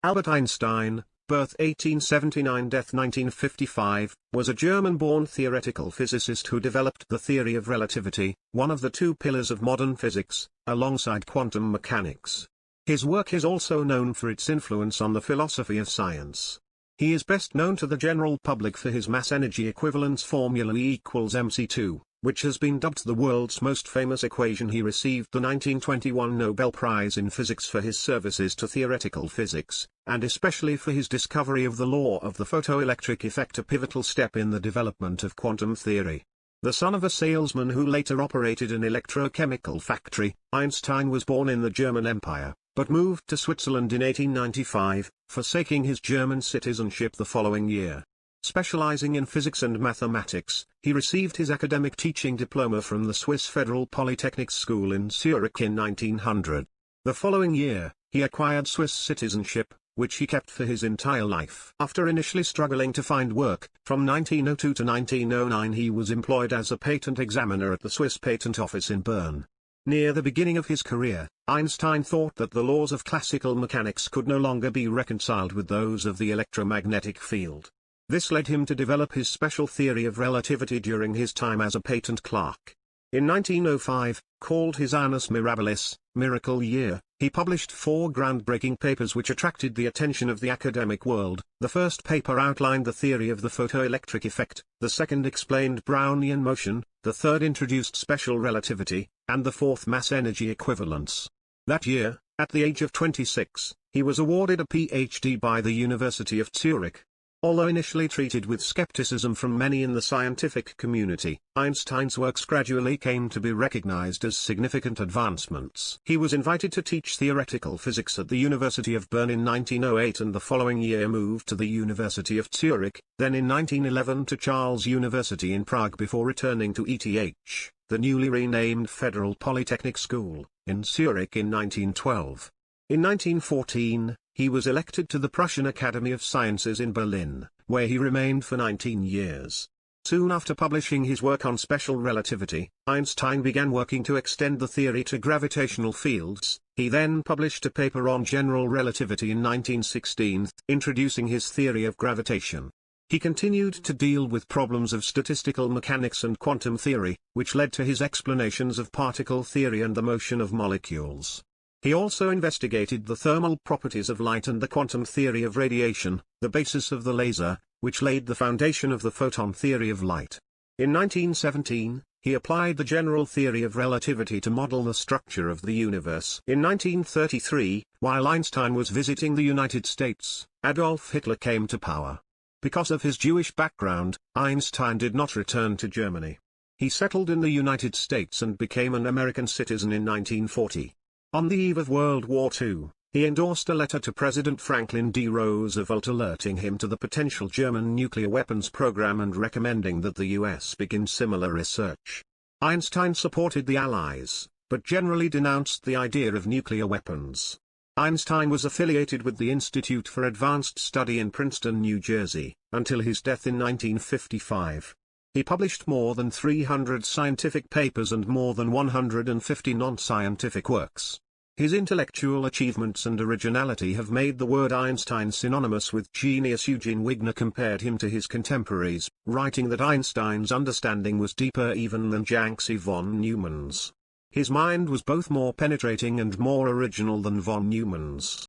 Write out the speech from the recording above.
Albert Einstein, birth 1879, death 1955, was a German-born theoretical physicist who developed the theory of relativity, one of the two pillars of modern physics, alongside quantum mechanics. His work is also known for its influence on the philosophy of science. He is best known to the general public for his mass-energy equivalence formula E=mc², which has been dubbed the world's most famous equation. He received the 1921 Nobel Prize in Physics for his services to theoretical physics, and especially for his discovery of the law of the photoelectric effect, a pivotal step in the development of quantum theory. The son of a salesman who later operated an electrochemical factory, Einstein was born in the German Empire, but moved to Switzerland in 1895, forsaking his German citizenship the following year. Specializing in physics and mathematics, he received his academic teaching diploma from the Swiss Federal Polytechnic School in Zurich in 1900. The following year, he acquired Swiss citizenship, which he kept for his entire life. After initially struggling to find work, from 1902 to 1909 he was employed as a patent examiner at the Swiss Patent Office in Bern. Near the beginning of his career, Einstein thought that the laws of classical mechanics could no longer be reconciled with those of the electromagnetic field. This led him to develop his special theory of relativity during his time as a patent clerk. In 1905, called his Annus Mirabilis, Miracle Year, he published 4 groundbreaking papers which attracted the attention of the academic world. The first paper outlined the theory of the photoelectric effect, the second explained Brownian motion, the third introduced special relativity, and the fourth mass-energy equivalence. That year, at the age of 26, he was awarded a PhD by the University of Zurich. Although initially treated with skepticism from many in the scientific community, Einstein's works gradually came to be recognized as significant advancements. He was invited to teach theoretical physics at the University of Bern in 1908 and the following year moved to the University of Zurich, then in 1911 to Charles University in Prague before returning to ETH, the newly renamed Federal Polytechnic School, in Zurich in 1912. In 1914, he was elected to the Prussian Academy of Sciences in Berlin, where he remained for 19 years. Soon after publishing his work on special relativity, Einstein began working to extend the theory to gravitational fields. He then published a paper on general relativity in 1916, introducing his theory of gravitation. He continued to deal with problems of statistical mechanics and quantum theory, which led to his explanations of particle theory and the motion of molecules. He also investigated the thermal properties of light and the quantum theory of radiation, the basis of the laser, which laid the foundation of the photon theory of light. In 1917, he applied the general theory of relativity to model the structure of the universe. In 1933, while Einstein was visiting the United States, Adolf Hitler came to power. Because of his Jewish background, Einstein did not return to Germany. He settled in the United States and became an American citizen in 1940. On the eve of World War II, he endorsed a letter to President Franklin D. Roosevelt alerting him to the potential German nuclear weapons program and recommending that the U.S. begin similar research. Einstein supported the Allies, but generally denounced the idea of nuclear weapons. Einstein was affiliated with the Institute for Advanced Study in Princeton, New Jersey, until his death in 1955. He published more than 300 scientific papers and more than 150 non-scientific works. His intellectual achievements and originality have made the word Einstein synonymous with genius. Eugene Wigner compared him to his contemporaries, writing that Einstein's understanding was deeper even than Janczy von Neumann's. His mind was both more penetrating and more original than von Neumann's.